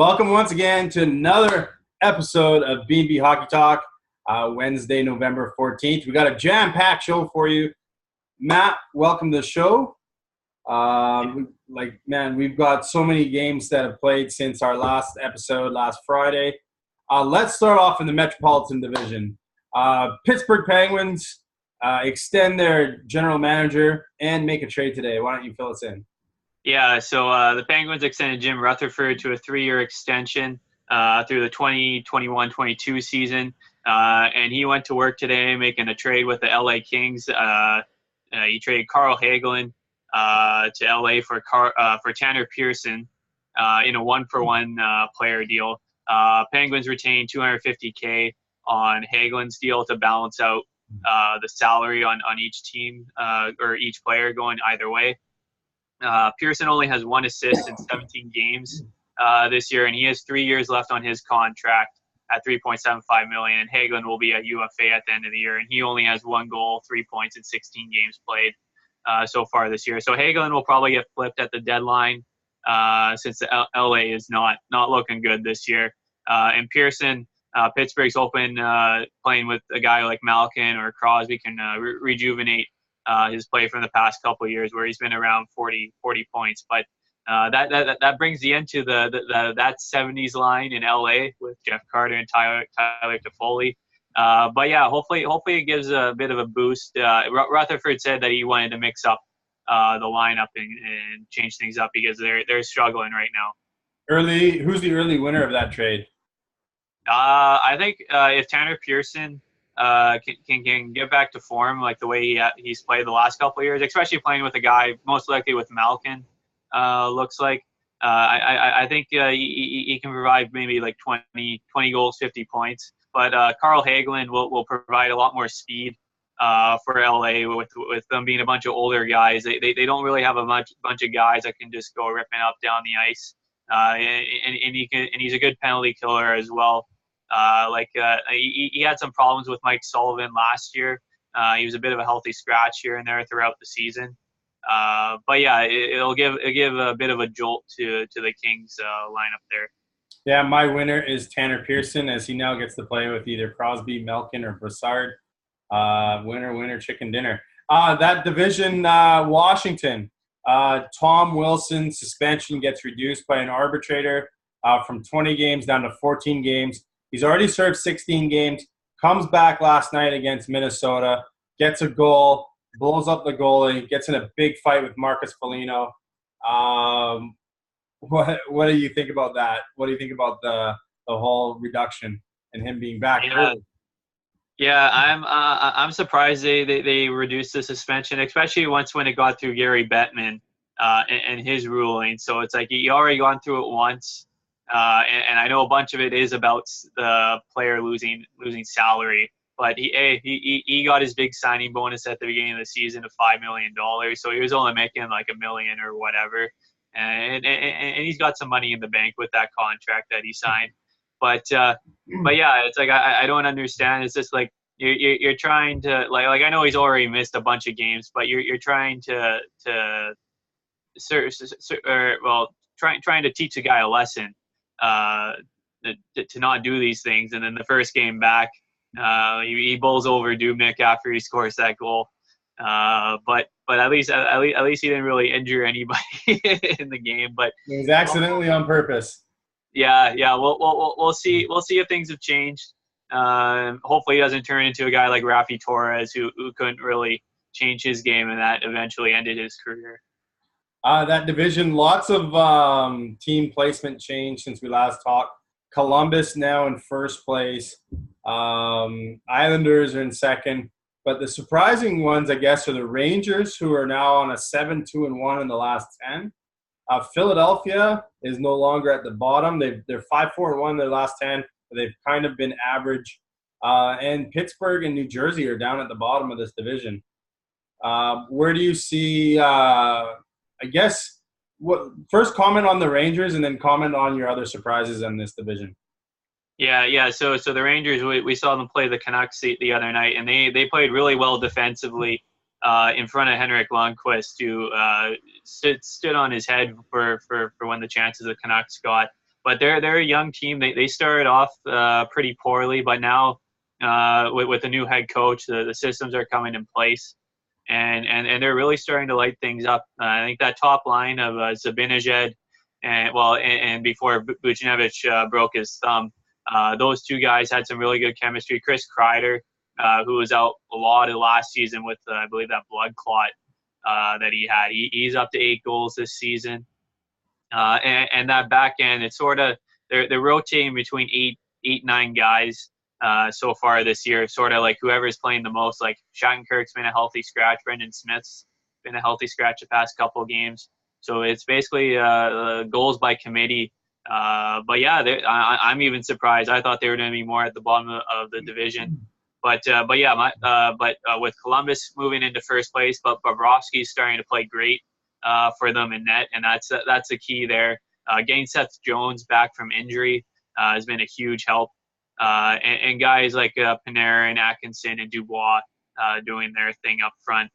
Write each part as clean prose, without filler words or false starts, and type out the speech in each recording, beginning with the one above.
Welcome once again to another episode of B&B Hockey Talk, Wednesday, November 14th. We got a jam-packed show for you. Matt, welcome to the show. We've got so many games that have played since our last episode last Friday. Let's start off in the Metropolitan Division. Pittsburgh Penguins extend their general manager and make a trade today. Why don't you fill us in? Yeah, so the Penguins extended Jim Rutherford to a 3-year extension through the 2021-22 season, and he went to work today making a trade with the LA Kings. He traded Carl Hagelin to LA for Tanner Pearson in a one-for-one player deal. Penguins retained $250K on Hagelin's deal to balance out the salary on each team or each player going either way. Pearson only has 1 assist in 17 games this year, and he has 3 years left on his contract at $3.75 million. And Hagelin will be a UFA at the end of the year, and he only has 1 goal, 3 points in 16 games played so far this year. So Hagelin will probably get flipped at the deadline since the LA is not looking good this year. And Pearson, Pittsburgh's hoping playing with a guy like Malkin or Crosby can rejuvenate his play from the past couple of years, where he's been around 40 points. But that brings the end to that 70s line in LA with Jeff Carter and Tyler Toffoli. But yeah, hopefully it gives a bit of a boost. Rutherford said that he wanted to mix up the lineup and change things up because they're struggling right now. Who's the early winner of that trade? I think if Tanner Pearson can get back to form like the way he's played the last couple of years, especially playing with a guy most likely with Malkin, looks like. I think he can provide maybe like 20 goals, 50 points. But Carl Hagelin will provide a lot more speed for LA with them being a bunch of older guys. They don't really have a bunch of guys that can just go ripping up down the ice. And he's a good penalty killer as well. He had some problems with Mike Sullivan last year. He was a bit of a healthy scratch here and there throughout the season. But yeah, it'll give a bit of a jolt to the Kings lineup there. Yeah, my winner is Tanner Pearson, as he now gets to play with either Crosby, Malkin, or Brassard. Winner, chicken dinner. That division, Washington. Tom Wilson's suspension gets reduced by an arbitrator from 20 games down to 14 games. He's already served 16 games, comes back last night against Minnesota, gets a goal, blows up the goalie, gets in a big fight with Marcus Foligno. What do you think about that? What do you think about the whole reduction and him being back? Yeah, I'm surprised they reduced the suspension, especially when it got through Gary Bettman and his ruling. So it's like you already gone through it once, and I know a bunch of it is about the player losing salary. But he got his big signing bonus at the beginning of the season of $5 million, so he was only making like $1 million or whatever, and he's got some money in the bank with that contract that he signed. But yeah, it's like I don't understand. It's just like you're trying to like I know he's already missed a bunch of games, but you're trying to trying to teach a guy a lesson to not do these things. And then the first game back, he bowls over Dubnyk after he scores that goal. But at least he didn't really injure anybody in the game. But it was accidentally on purpose. Yeah. We'll see if things have changed. Hopefully, he doesn't turn into a guy like Rafi Torres, who couldn't really change his game, and that eventually ended his career. That division, lots of team placement change since we last talked. Columbus now in first place. Islanders are in second. But the surprising ones, I guess, are the Rangers, who are now on a 7-2-1 in the last 10. Philadelphia is no longer at the bottom. They're 5-4-1 in their last 10. But they've kind of been average. And Pittsburgh and New Jersey are down at the bottom of this division. Where do you see, first comment on the Rangers and then comment on your other surprises in this division? Yeah. So the Rangers, we saw them play the Canucks the other night, and they played really well defensively in front of Henrik Lundqvist, who stood on his head for when the chances the Canucks got. but they're a young team. They started off pretty poorly, but now with the new head coach, the systems are coming in place, and they're really starting to light things up. I think that top line of Zibanejad and before Buchnevich broke his thumb, those two guys had some really good chemistry. Chris Kreider, who was out a lot of last season with I believe that blood clot that he had, he's up to 8 goals this season. And that back end, it's sort of they're rotating between eight, 9 guys so far this year. Sort of like whoever's playing the most. Like Shattenkirk's been a healthy scratch. Brendan Smith's been a healthy scratch the past couple of games. So it's basically goals by committee. But yeah, I'm even surprised. I thought they were going to be more at the bottom of the division. But with Columbus moving into first place, but Bobrovsky's starting to play great for them in net, and that's the key there. Getting Seth Jones back from injury has been a huge help, and guys like Panarin, Atkinson, and Dubois doing their thing up front.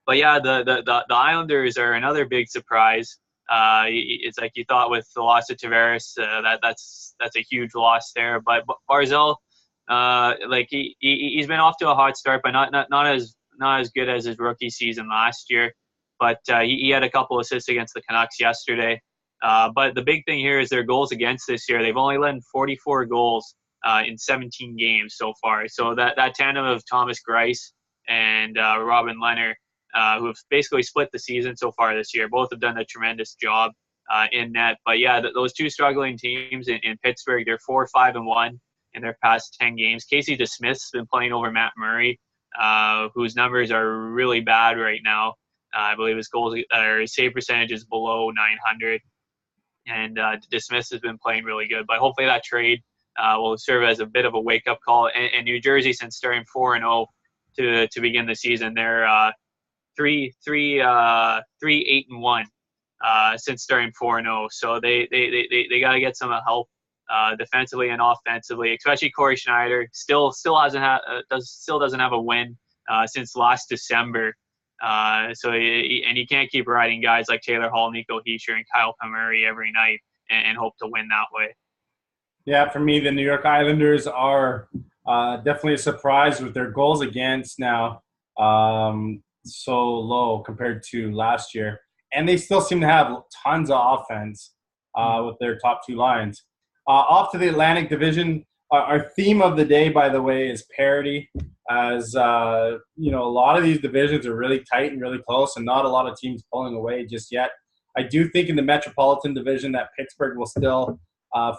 But yeah, the Islanders are another big surprise. It's like you thought with the loss of Tavares, that's a huge loss there. But Barzal, like he's been off to a hot start, but not as good as his rookie season last year. But he had a couple assists against the Canucks yesterday. But the big thing here is their goals against this year. They've only let in 44 goals in 17 games so far. So that tandem of Thomas Greiss and Robin Lehner, who have basically split the season so far this year, both have done a tremendous job in net. But yeah, those two struggling teams in Pittsburgh, they're 4-5-1 in their past 10 games. Casey DeSmith's been playing over Matt Murray, whose numbers are really bad right now. I believe his his save percentage is below 900, and DeSmith has been playing really good. But hopefully that trade will serve as a bit of a wake-up call. And New Jersey, since starting 4-0 to begin the season, they're 3-8-1 since starting 4-0. So they got to get some help defensively and offensively, especially Corey Schneider still doesn't have a win since last December. So you can't keep riding guys like Taylor Hall, Nico Hischier, and Kyle Palmieri every night and hope to win that way. Yeah, for me, the New York Islanders are definitely a surprise with their goals against now so low compared to last year. And they still seem to have tons of offense with their top 2 lines. Off to the Atlantic Division, our theme of the day, by the way, is parity. As a lot of these divisions are really tight and really close, and not a lot of teams pulling away just yet. I do think in the Metropolitan Division that Pittsburgh will still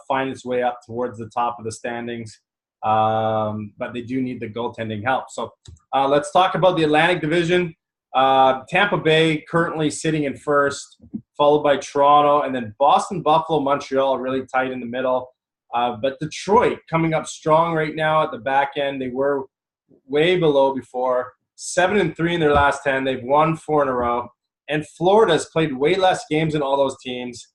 find its way up towards the top of the standings, but they do need the goaltending help. So let's talk about the Atlantic Division. Tampa Bay currently sitting in first, followed by Toronto, and then Boston, Buffalo, Montreal really tight in the middle. But Detroit coming up strong right now at the back end. They were way below before, 7-3 in their last 10. They've won 4 in a row. And Florida's played way less games than all those teams,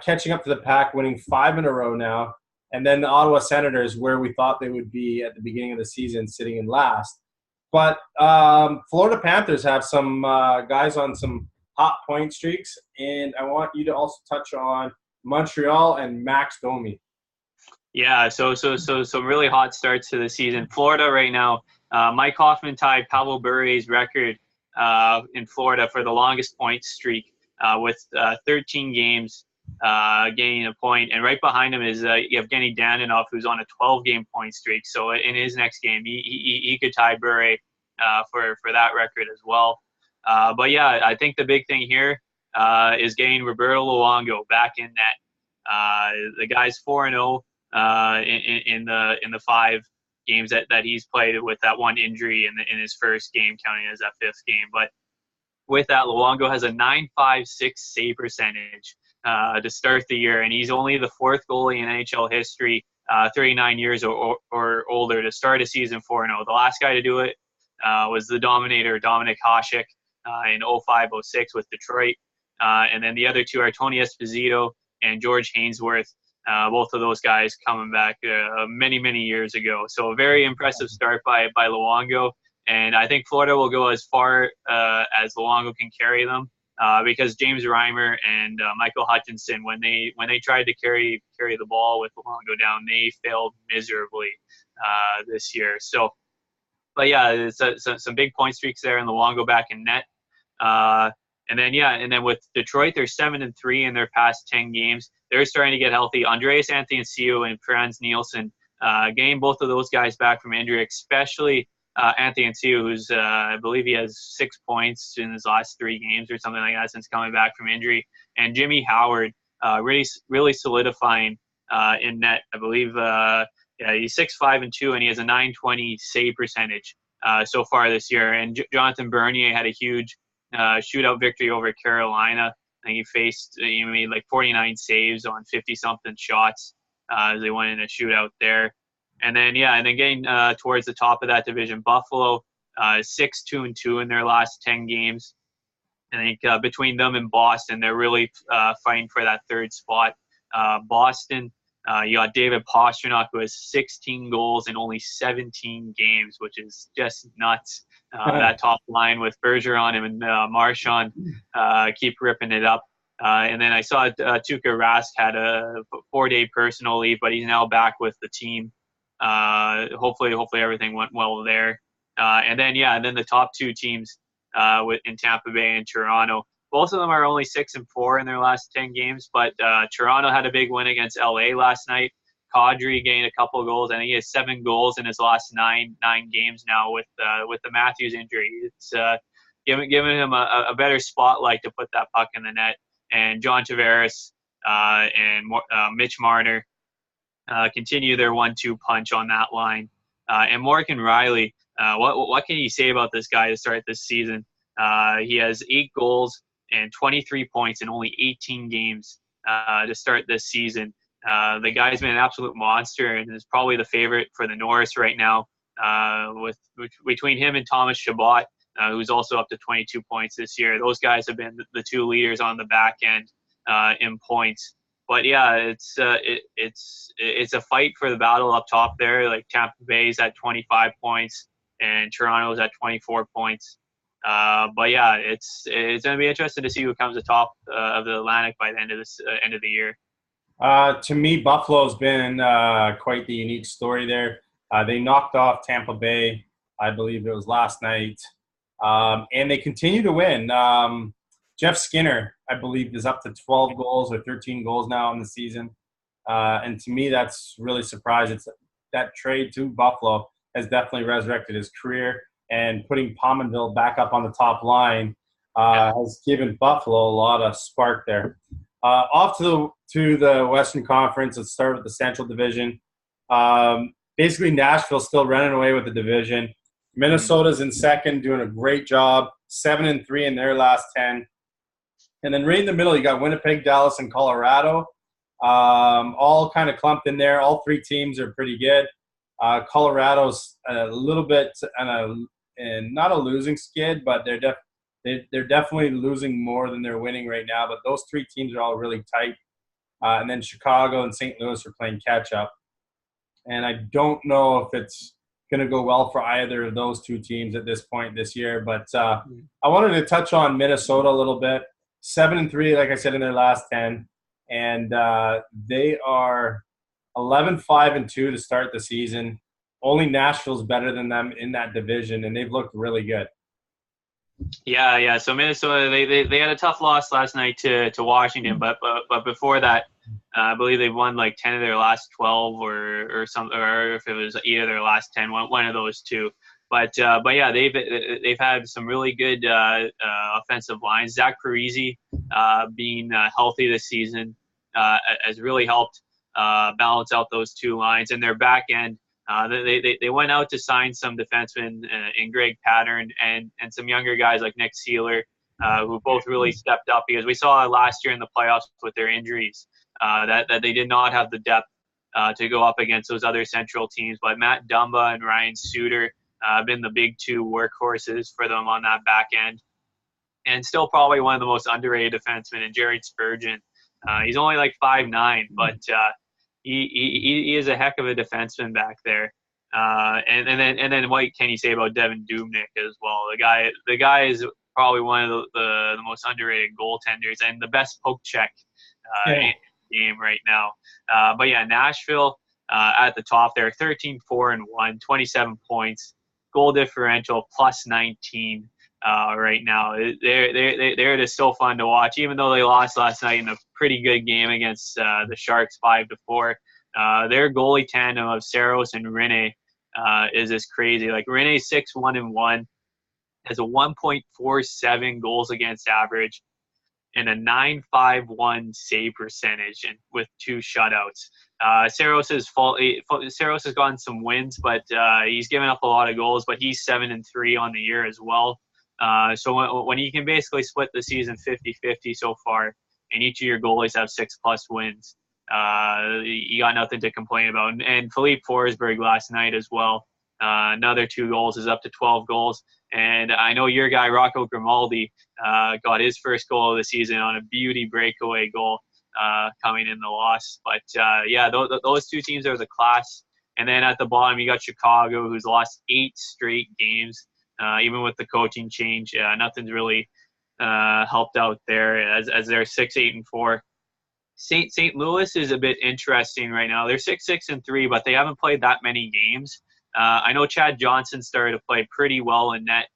catching up to the pack, winning 5 in a row now. And then the Ottawa Senators, where we thought they would be at the beginning of the season, sitting in last. But Florida Panthers have some guys on some hot point streaks, and I want you to also touch on Montreal and Max Domi. Yeah, so some really hot starts to the season. Florida right now, Mike Hoffman tied Pavel Bure's record in Florida for the longest point streak with 13 games gaining a point. And right behind him is Evgeny Dadynov, who's on a 12-game point streak. So in his next game, he could tie Bure for that record as well. But yeah, I think the big thing here is getting Roberto Luongo back in net. The guy's 4-0 in the 5 games that he's played, with that one injury in his first game, counting as that 5th game. But with that, Luongo has a .956 save percentage to start the year, and he's only the 4th goalie in NHL history, 39 years or older, to start a season 4-0. The last guy to do it was the Dominator, Dominik Hasek, in 05-06 with Detroit. And then the other 2 are Tony Esposito and George Hainsworth, both of those guys coming back many, many years ago. So a very impressive start by Luongo. And I think Florida will go as far as Luongo can carry them. because James Reimer and Michael Hutchinson, when they tried to carry the ball with Luongo down, they failed miserably this year. So, but yeah, it's some big point streaks there, and Luongo back in net. And then with Detroit, they're 7-3 in their past 10 games. They're starting to get healthy. Andreas Anthony and Franz Nielsen, getting both of those guys back from injury, especially Anthony who's I believe he has 6 points in his last 3 games or something like that since coming back from injury. And Jimmy Howard, really solidifying in net. I believe he's 6-5-2, and he has a .920 save percentage so far this year. And Jonathan Bernier had a huge shootout victory over Carolina. I think he made like 49 saves on 50-something shots as they went in a shootout there. And then getting towards the top of that division, Buffalo 6-2-2 in their last 10 games. I think between them and Boston, they're really fighting for that third spot. Boston, you got David Pastrnak, who has 16 goals in only 17 games, which is just nuts. That top line with Bergeron and Marchand keep ripping it up. And then I saw Tuukka Rask had a 4-day personal leave, but he's now back with the team. Hopefully everything went well there. And then the top 2 teams in Tampa Bay and Toronto. Both of them are only 6-4 in their last 10 games, but Toronto had a big win against LA last night. Kadri gained a couple of goals. I think he has 7 goals in his last nine games now with the Matthews injury. It's giving him a better spotlight to put that puck in the net. And John Tavares and Mitch Marner continue their 1-2 punch on that line. And Morgan Riley, what can you say about this guy to start this season? He has 8 goals and 23 points in only 18 games to start this season. The guy's been an absolute monster and is probably the favorite for the Norris right now. Between him and Thomas Chabot, who's also up to 22 points this year, those guys have been the 2 leaders on the back end in points. But yeah, it's a fight for the battle up top there. Like Tampa Bay's at 25 points and Toronto's at 24 points. But yeah, it's going to be interesting to see who comes atop of the Atlantic by the end of the year. To me, Buffalo's been quite the unique story there. They knocked off Tampa Bay, I believe it was last night, and they continue to win. Jeff Skinner, I believe, is up to 12 goals or 13 goals now in the season. And to me, that's really surprising. That trade to Buffalo has definitely resurrected his career, and putting Pominville back up on the top line has given Buffalo a lot of spark there. Off to the Western Conference. Let's start with the Central Division. Basically, Nashville's still running away with the division. Minnesota's in second, doing a great job, 7-3 in their last 10. And then right in the middle, you got Winnipeg, Dallas, and Colorado, all kind of clumped in there. All 3 teams are pretty good. Colorado's a little bit and not a losing skid, but they're definitely losing more than they're winning right now. But those 3 teams are all really tight. And then Chicago and St. Louis are playing catch-up. And I don't know if it's going to go well for either of those 2 teams at this point this year. But I wanted to touch on Minnesota a little bit. 7-3, like I said, in their last 10. And they are 11-5-2 to start the season. Only Nashville's better than them in that division, and they've looked really good. Yeah. So Minnesota, they had a tough loss last night to Washington, but before that, I believe they've won like 10 of their last 12 or something, or if it was 8 of their last 10, one of those 2. But yeah, they've had some really good offensive lines. Zach Parise being healthy this season has really helped balance out those 2 lines. And their back end, they went out to sign some defensemen in Greg Pattern and some younger guys like Nick Seeler, who both really stepped up, because we saw last year in the playoffs with their injuries that they did not have the depth to go up against those other Central teams. But Matt Dumba and Ryan Suter have been the big 2 workhorses for them on that back end. And still probably one of the most underrated defensemen in Jared Spurgeon. He's only like 5'9", but he is a heck of a defenseman back there. And then what can you say about Devin Dubnyk as well? The guy is probably one of the most underrated goaltenders and the best poke check in the game right now. But yeah, Nashville at the top there, 13-4-1, 27 points, goal differential plus 19 right now. They're just so fun to watch, even though they lost last night in a pretty good game against the Sharks 5-4. Their goalie tandem of Saros and Rinne is just crazy. Like Rinne 6-1-1, has a 1.47 goals against average and a 9.51 save percentage, and with 2 shutouts. Saros has gotten some wins, but he's given up a lot of goals. But he's 7-3 on the year as well. So when you can basically split the season 50-50 so far, and each of your goalies have 6+ wins, you got nothing to complain about. And Philippe Forsberg last night as well. Another 2 goals is up to 12 goals. And I know your guy, Rocco Grimaldi, got his first goal of the season on a beauty breakaway goal coming in the loss. But, yeah, those 2 teams are the class. And then at the bottom, you got Chicago, who's lost 8 straight games, even with the coaching change. Nothing's really helped out there as they're 6-8-4. St. Louis is a bit interesting right now. They're 6-6-3, but they haven't played that many games. I know Chad Johnson started to play pretty well in net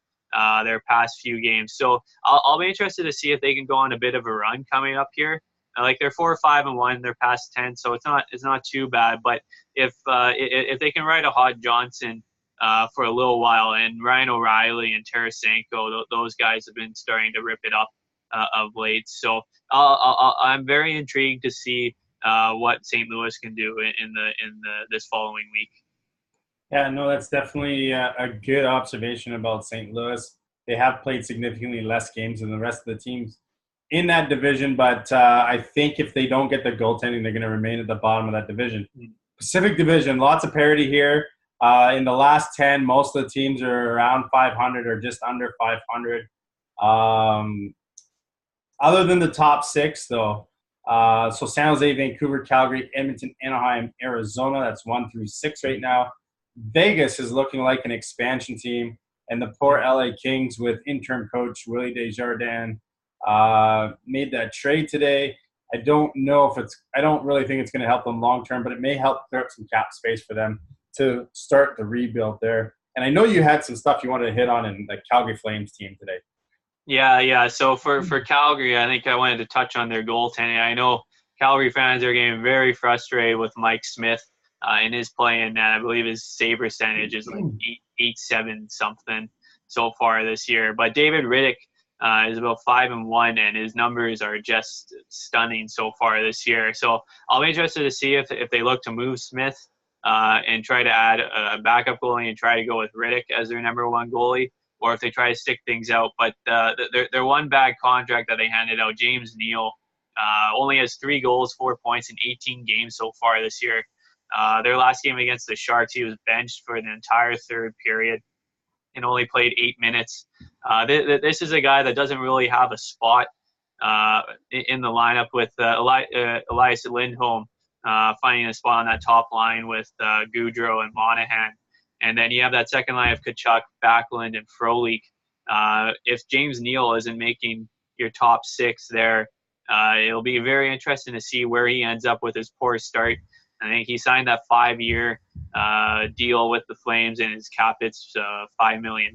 their past few games. So I'll be interested to see if they can go on a bit of a run coming up here. Like they're 4-5-1, they're past 10, so it's not too bad. But if they can ride a hot Johnson for a little while, and Ryan O'Reilly and Tarasenko, those guys have been starting to rip it up of late. So I'm very intrigued to see what St. Louis can do in this following week. Yeah, no, that's definitely a good observation about St. Louis. They have played significantly less games than the rest of the teams in that division, but I think if they don't get the goaltending, they're going to remain at the bottom of that division. Pacific Division, lots of parity here. In the last 10, most of the teams are around 500 or just under 500. Other than the top 6, though, so San Jose, Vancouver, Calgary, Edmonton, Anaheim, Arizona, that's 1 through 6 right now. Vegas is looking like an expansion team, and the poor LA Kings with interim coach Willie Desjardins made that trade today. I don't really think it's going to help them long term, but it may help clear up some cap space for them to start the rebuild there. And I know you had some stuff you wanted to hit on in the Calgary Flames team today. Yeah. So for Calgary, I think I wanted to touch on their goaltending. I know Calgary fans are getting very frustrated with Mike Smith in his play in that. I believe his save percentage is like 8.7 something so far this year. But David Riddick is about 5-1, and his numbers are just stunning so far this year. So I'll be interested to see if they look to move Smith and try to add a backup goalie and try to go with Riddick as their number 1 goalie, or if they try to stick things out. But their one bad contract that they handed out, James Neal, only has 3 goals, 4 points in 18 games so far this year. Their last game against the Sharks, he was benched for the entire 3rd period and only played 8 minutes. This is a guy that doesn't really have a spot in the lineup, with Elias Lindholm finding a spot on that top line with Goudreau and Monahan. And then you have that second line of Tkachuk, Backlund, and Frolik. If James Neal isn't making your top 6 there, it'll be very interesting to see where he ends up with his poor start. I think he signed that 5-year deal with the Flames, and his cap hits $5 million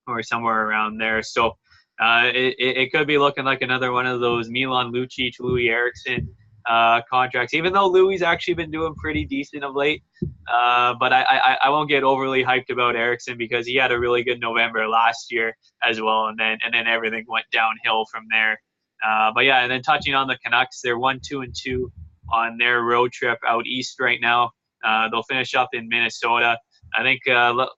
or somewhere around there. So it could be looking like another one of those Milan Lucic, Louis Eriksson contracts, even though Louis actually been doing pretty decent of late. But I won't get overly hyped about Eriksson because he had a really good November last year as well, and then everything went downhill from there. But yeah, and then touching on the Canucks, they're 1-2-2 on their road trip out east right now. They'll finish up in Minnesota. I think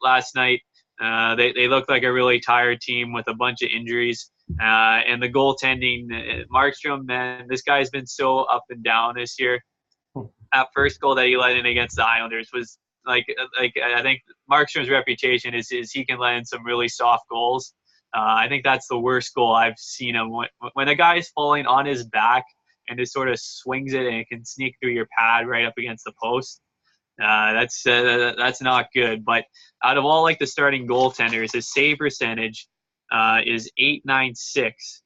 last night they looked like a really tired team with a bunch of injuries. And the goaltending, Markstrom, man, this guy's been so up and down this year. That first goal that he let in against the Islanders was like I think Markstrom's reputation is he can let in some really soft goals. I think that's the worst goal I've seen him. When a guy's falling on his back and just sort of swings it and it can sneak through your pad right up against the post, that's not good. But out of all like the starting goaltenders, his save percentage is 896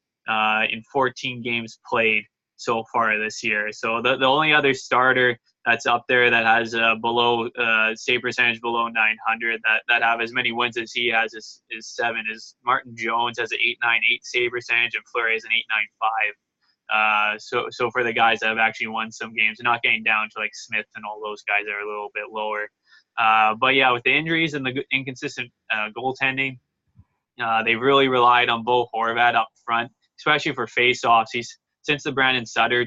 in 14 games played so far this year. So the only other starter that's up there that has below save percentage below 900 that have as many wins as he has is 7 is Martin Jones has an 898 save percentage and Fleury has an 895. So for the guys that have actually won some games, not getting down to like Smith and all those guys that are a little bit lower. But yeah, with the injuries and the inconsistent goaltending, they've really relied on Bo Horvat up front, especially for faceoffs. Since the Brandon Sutter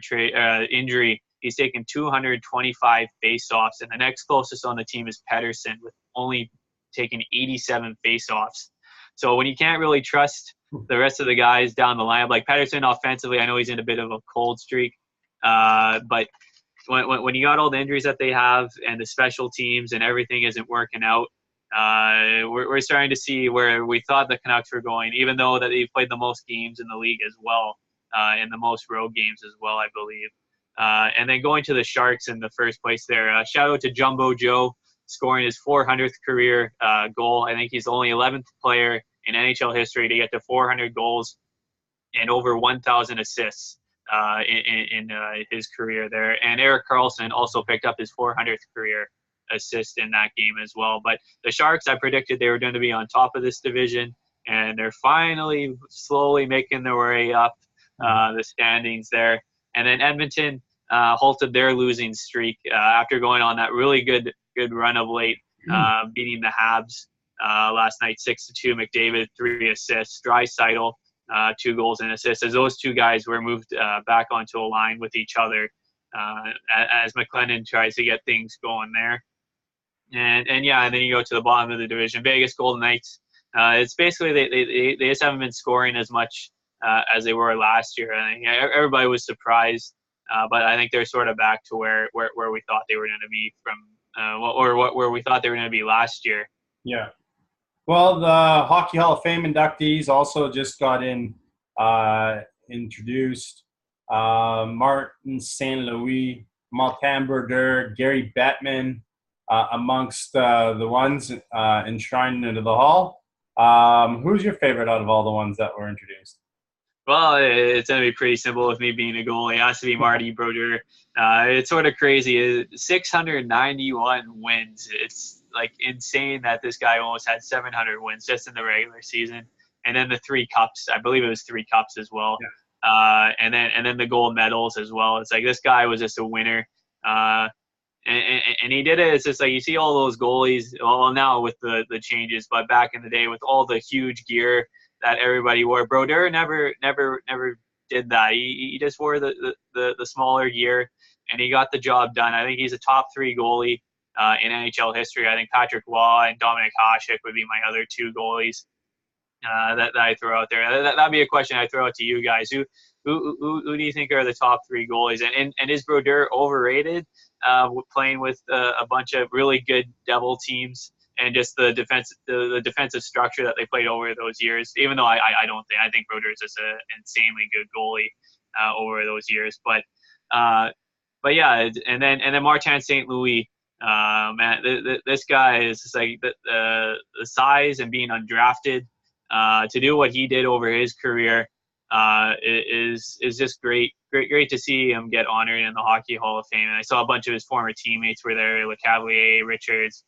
injury, he's taken 225 faceoffs, and the next closest on the team is Pettersson with only taking 87 faceoffs. So when you can't really trust the rest of the guys down the lineup, like Pettersson offensively, I know he's in a bit of a cold streak, but when you got all the injuries that they have and the special teams and everything isn't working out, we're starting to see where we thought the Canucks were going, even though that they've played the most games in the league as well, and the most road games as well, I believe. And then going to the Sharks in the first place there, shout out to Jumbo Joe scoring his 400th career goal. I think he's the only 11th player in NHL history to get to 400 goals and over 1,000 assists in his career there. And Erik Karlsson also picked up his 400th career assist in that game as well. But the Sharks, I predicted they were going to be on top of this division, and they're finally slowly making their way up the standings there. And then Edmonton halted their losing streak after going on that really good run of late, beating the Habs last night 6-2. McDavid 3 assists, Draisaitl 2 goals and assists, as those two guys were moved back onto a line with each other as McLennan tries to get things going there. And then you go to the bottom of the division, Vegas Golden Knights. It's basically they just haven't been scoring as much as they were last year. I think everybody was surprised, but I think they're sort of back to where we thought they were going to be where we thought they were going to be last year. Yeah. Well, the Hockey Hall of Fame inductees also just got introduced. Martin St. Louis, Martin Brodeur, Gary Bettman, amongst the ones enshrined into the hall. Who's your favorite out of all the ones that were introduced? Well, it's going to be pretty simple with me being a goalie. It has to be Marty Brodeur. It's sort of crazy. 691 wins. It's like insane that this guy almost had 700 wins just in the regular season. And then the 3 cups. I believe it was 3 cups as well. Yeah. And then the gold medals as well. It's like this guy was just a winner. And he did it. It's just like you see all those goalies, well, now with the changes, but back in the day with all the huge gear that everybody wore, Brodeur never did that. He just wore the smaller gear, and he got the job done. I think he's a top 3 goalie in NHL history. I think Patrick Waugh and Dominik Hasek would be my other 2 goalies that I throw out there. That'd be a question I throw out to you guys. Who do you think are the top 3 goalies? And is Brodeur overrated? Playing with a bunch of really good Devil teams and just the defensive structure that they played over those years. Even though I think Brodeur is just an insanely good goalie over those years. But yeah, and then Martin St. Louis. Man, this guy is just like the size and being undrafted to do what he did over his career is just great to see him get honored in the Hockey Hall of Fame. And I saw a bunch of his former teammates were there, LeCavalier, Richards,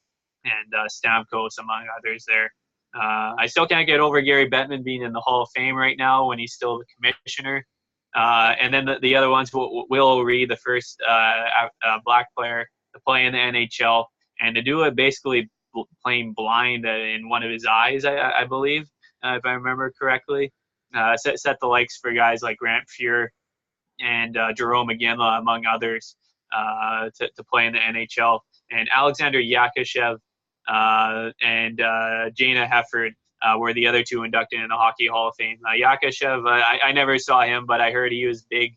and Stamkos, among others there. I still can't get over Gary Bettman being in the Hall of Fame right now when he's still the commissioner. And then the other ones, Will O'Ree, the first black player to play in the NHL, and to do it basically playing blind in one of his eyes, I believe, if I remember correctly. Set the likes for guys like Grant Fuhr and Jerome McGinley, among others, to play in the NHL. And Alexander Yakashev and Jaina Hefford were the other 2 inducted in the Hockey Hall of Fame. Yakashev, I never saw him, but I heard he was big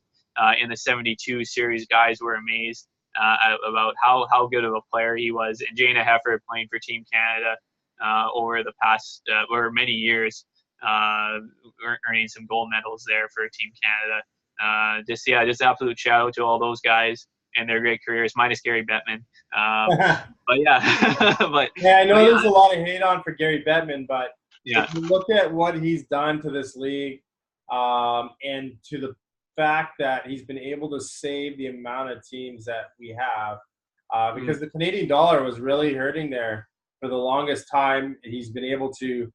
in the 72 series. Guys were amazed about how good of a player he was. And Jaina Hefford playing for Team Canada over the past or many years, earning some gold medals there for Team Canada. Just absolute shout out to all those guys and their great careers, minus Gary Bettman. But yeah, I know there's a lot of hate on for Gary Bettman, but Yeah. if you look at what he's done to this league, and to the fact that he's been able to save the amount of teams that we have, because the Canadian dollar was really hurting there for the longest time. He's been able to,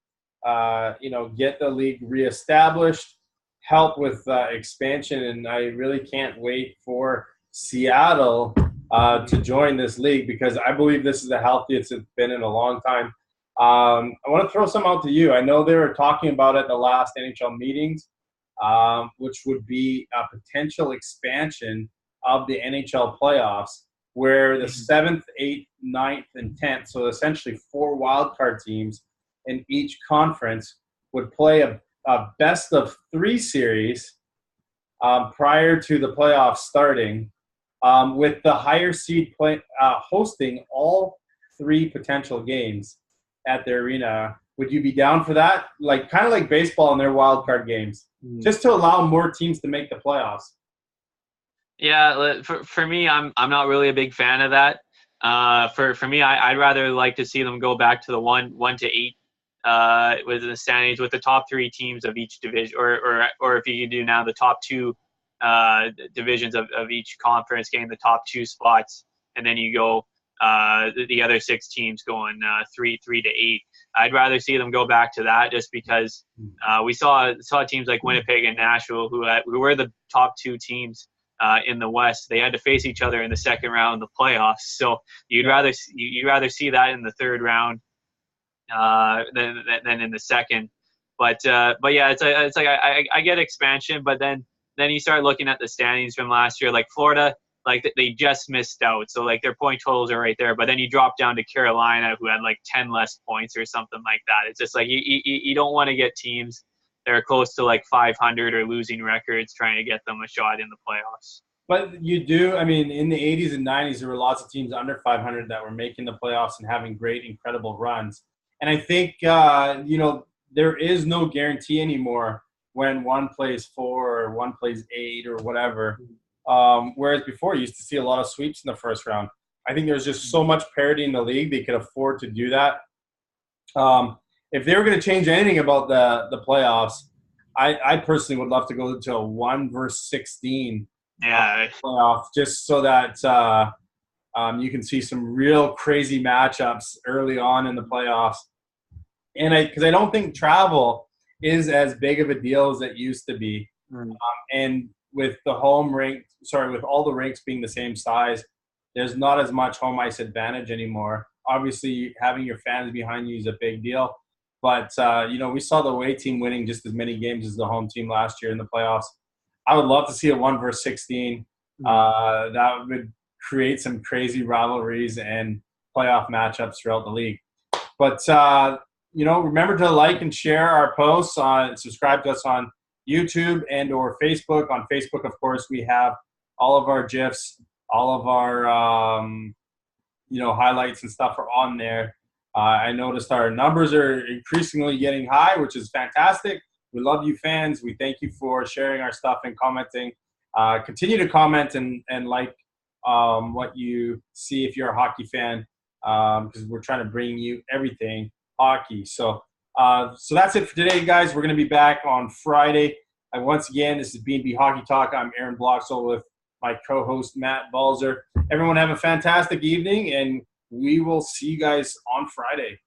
get the league reestablished, help with expansion, and I really can't wait for Seattle to join this league because I believe this is the healthiest it's been in a long time. I want to throw some out to you. I know they were talking about it at the last NHL meetings, which would be a potential expansion of the NHL playoffs, where the 7th, 8th, 9th, and 10th, so essentially 4 wildcard teams in each conference, would play a best-of-3 series prior to the playoffs starting, with the higher seed hosting all 3 potential games at the arena. Would you be down for that? Kind of like baseball in their wild card games, just to allow more teams to make the playoffs. Yeah, for me, I'm not really a big fan of that. For me, I'd rather like to see them go back to the 1 to 8 with the standings, with the top 3 teams of each division, or if you could do now the top 2 divisions of each conference getting the top 2 spots, and then you go the other 6 teams going 3 to 8. I'd rather see them go back to that, just because we saw teams like Winnipeg and Nashville, who were the top 2 teams in the West. They had to face each other in the second round of the playoffs. So you'd rather see that in the third round than in the second. But yeah, it's like I get expansion, but then you start looking at the standings from last year, like Florida. Like they just missed out, so like their point totals are right there. But then you drop down to Carolina, who had like 10 less points or something like that. It's just like you don't want to get teams that are close to like 500 or losing records trying to get them a shot in the playoffs. But you do, I mean, in the 80s and 90s, there were lots of teams under 500 that were making the playoffs and having great, incredible runs. And I think, there is no guarantee anymore when one plays 4 or one plays 8 or whatever. Whereas before, you used to see a lot of sweeps in the first round. I think there's just so much parity in the league, they could afford to do that. If they were going to change anything about the playoffs, I personally would love to go to a 1 versus 16 playoff, just so that you can see some real crazy matchups early on in the playoffs. And because I don't think travel is as big of a deal as it used to be. And with the with all the rinks being the same size, there's not as much home ice advantage anymore. Obviously, having your fans behind you is a big deal. But, we saw the away team winning just as many games as the home team last year in the playoffs. I would love to see a 1 versus 16. That would create some crazy rivalries and playoff matchups throughout the league. But, remember to like and share our posts, subscribe to us on YouTube and or Facebook. On Facebook, of course, we have all of our GIFs, all of our, highlights and stuff are on there. I noticed our numbers are increasingly getting high, which is fantastic. We love you fans. We thank you for sharing our stuff and commenting. Continue to comment and like what you see if you're a hockey fan, because we're trying to bring you everything hockey. So that's it for today, guys. We're going to be back on Friday. And once again, this is B&B Hockey Talk. I'm Aaron Bloxall with my co-host, Matt Balzer. Everyone have a fantastic evening, and we will see you guys on Friday.